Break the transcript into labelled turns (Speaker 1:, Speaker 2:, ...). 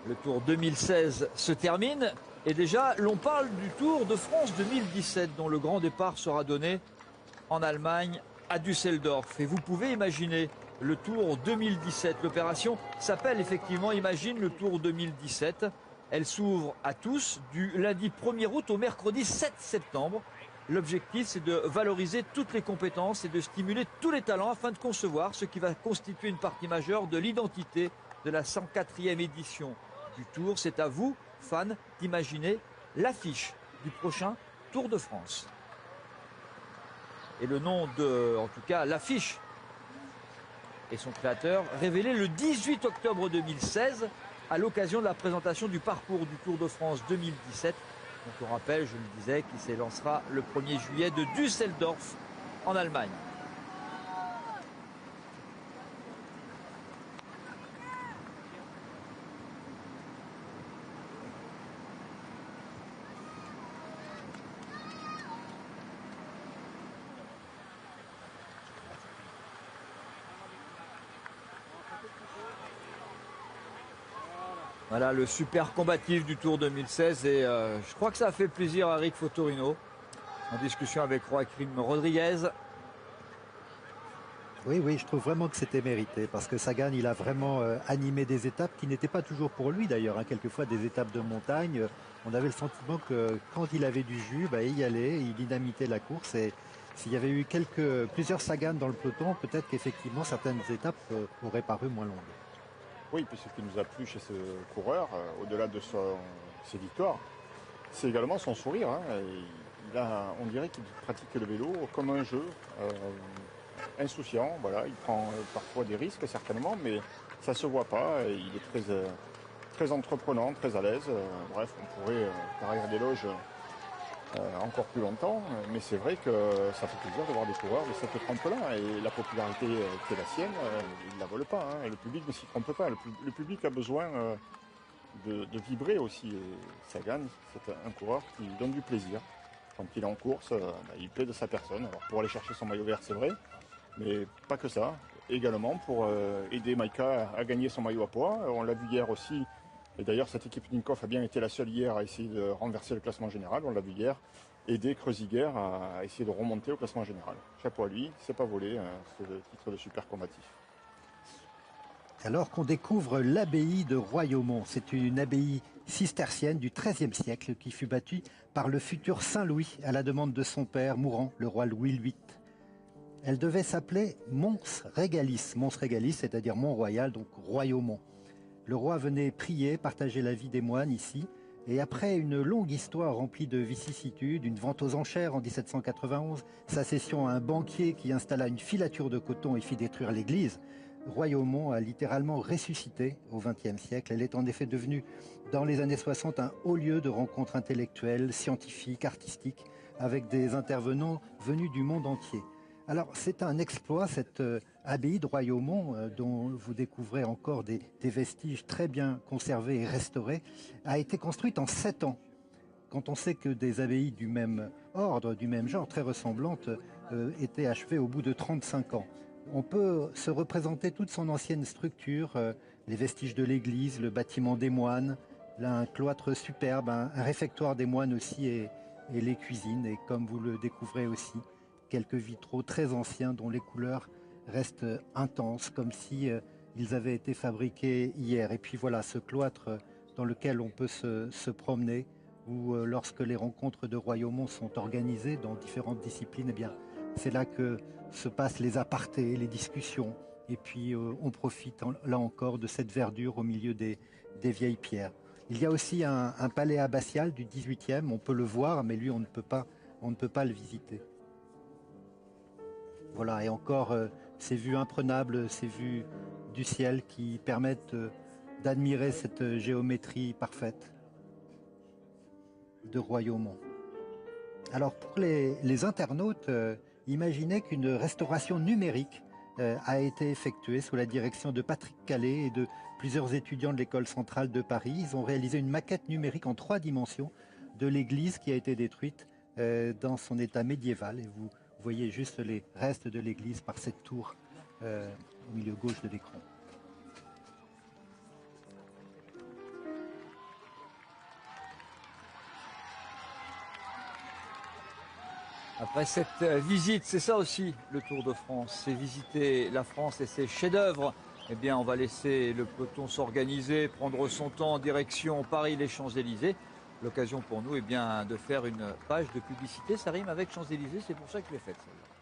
Speaker 1: Le Tour 2016 se termine et déjà l'on parle du Tour de France 2017 dont le grand départ sera donné en Allemagne à Düsseldorf. Et vous pouvez imaginer le Tour 2017. L'opération s'appelle effectivement Imagine le Tour 2017. Elle s'ouvre à tous du lundi 1er août au mercredi 7 septembre. L'objectif, c'est de valoriser toutes les compétences et de stimuler tous les talents afin de concevoir ce qui va constituer une partie majeure de l'identité de la 104e édition du Tour. C'est à vous, fans, d'imaginer l'affiche du prochain Tour de France. Et le nom de, en tout cas, l'affiche et son créateur, révélé le 18 octobre 2016 à l'occasion de la présentation du parcours du Tour de France 2017. Donc on rappelle, je le disais, qui s'élancera le 1er juillet de Düsseldorf en Allemagne. Voilà le super combatif du Tour 2016 et je crois que ça a fait plaisir à Rick Fotorino en discussion avec Joaquim Rodriguez.
Speaker 2: Oui, je trouve vraiment que c'était mérité parce que Sagan, il a vraiment animé des étapes qui n'étaient pas toujours pour lui d'ailleurs. Quelquefois des étapes de montagne, on avait le sentiment que quand il avait du jus, il y allait, il dynamitait la course et s'il y avait eu plusieurs Sagan dans le peloton, peut-être qu'effectivement certaines étapes auraient paru moins longues.
Speaker 3: Oui, puis ce qui nous a plu chez ce coureur, au-delà de ses victoires, c'est également son sourire. On dirait qu'il pratique le vélo comme un jeu, insouciant. Voilà, il prend parfois des risques certainement, mais ça se voit pas. Et il est très entreprenant, très à l'aise. Bref, on pourrait derrière des loges encore plus longtemps, mais c'est vrai que ça fait plaisir de voir des coureurs de cette trempe-là, et la popularité qui est la sienne, il ne la vole pas, et le public ne s'y trompe pas, le public a besoin de vibrer aussi, et Sagan, c'est un coureur qui donne du plaisir. Quand il est en course, il plaît de sa personne, alors pour aller chercher son maillot vert c'est vrai, mais pas que ça, également pour aider Maïka à gagner son maillot à poids, on l'a vu hier aussi. Et d'ailleurs, cette équipe Tinkoff a bien été la seule hier à essayer de renverser le classement général. On l'a vu hier, aider Kreuziger à essayer de remonter au classement général. Chapeau à lui, c'est pas volé, c'est le titre de super combatif.
Speaker 2: Alors qu'on découvre l'abbaye de Royaumont, c'est une abbaye cistercienne du XIIIe siècle qui fut bâtie par le futur Saint-Louis à la demande de son père mourant, le roi Louis VIII. Elle devait s'appeler Mons Regalis, c'est-à-dire Mont-Royal, donc Royaumont. Le roi venait prier, partager la vie des moines ici, et après une longue histoire remplie de vicissitudes, une vente aux enchères en 1791, sa cession à un banquier qui installa une filature de coton et fit détruire l'église, Royaumont a littéralement ressuscité au XXe siècle. Elle est en effet devenue, dans les années 60, un haut lieu de rencontres intellectuelles, scientifiques, artistiques, avec des intervenants venus du monde entier. Alors c'est un exploit, cette abbaye de Royaumont, dont vous découvrez encore des vestiges très bien conservés et restaurés, a été construite en 7 ans. Quand on sait que des abbayes du même ordre, du même genre, très ressemblantes, étaient achevées au bout de 35 ans. On peut se représenter toute son ancienne structure, les vestiges de l'église, le bâtiment des moines, là, un cloître superbe, un réfectoire des moines aussi et les cuisines, et comme vous le découvrez aussi, quelques vitraux très anciens dont les couleurs restent intenses, comme si ils avaient été fabriqués hier. Et puis voilà, ce cloître dans lequel on peut se promener, où lorsque les rencontres de Royaumont sont organisées dans différentes disciplines, eh bien, c'est là que se passent les apartés, les discussions. Et puis on profite là encore de cette verdure au milieu des vieilles pierres. Il y a aussi un palais abbatial du 18e, on peut le voir, mais lui on ne peut pas le visiter. Voilà, et encore ces vues imprenables, ces vues du ciel qui permettent d'admirer cette géométrie parfaite de Royaumont. Alors pour les internautes, imaginez qu'une restauration numérique a été effectuée sous la direction de Patrick Calais et de plusieurs étudiants de l'école centrale de Paris. Ils ont réalisé une maquette numérique en 3 dimensions de l'église qui a été détruite dans son état médiéval. Et vous voyez juste les restes de l'église par cette tour au milieu gauche de l'écran.
Speaker 1: Après cette visite, c'est ça aussi le Tour de France, c'est visiter la France et ses chefs-d'œuvre. Eh bien, on va laisser le peloton s'organiser, prendre son temps en direction Paris, les Champs-Élysées. L'occasion pour nous, eh bien, de faire une page de publicité. Ça rime avec Champs-Élysées, c'est pour ça que je l'ai faite, celle-là.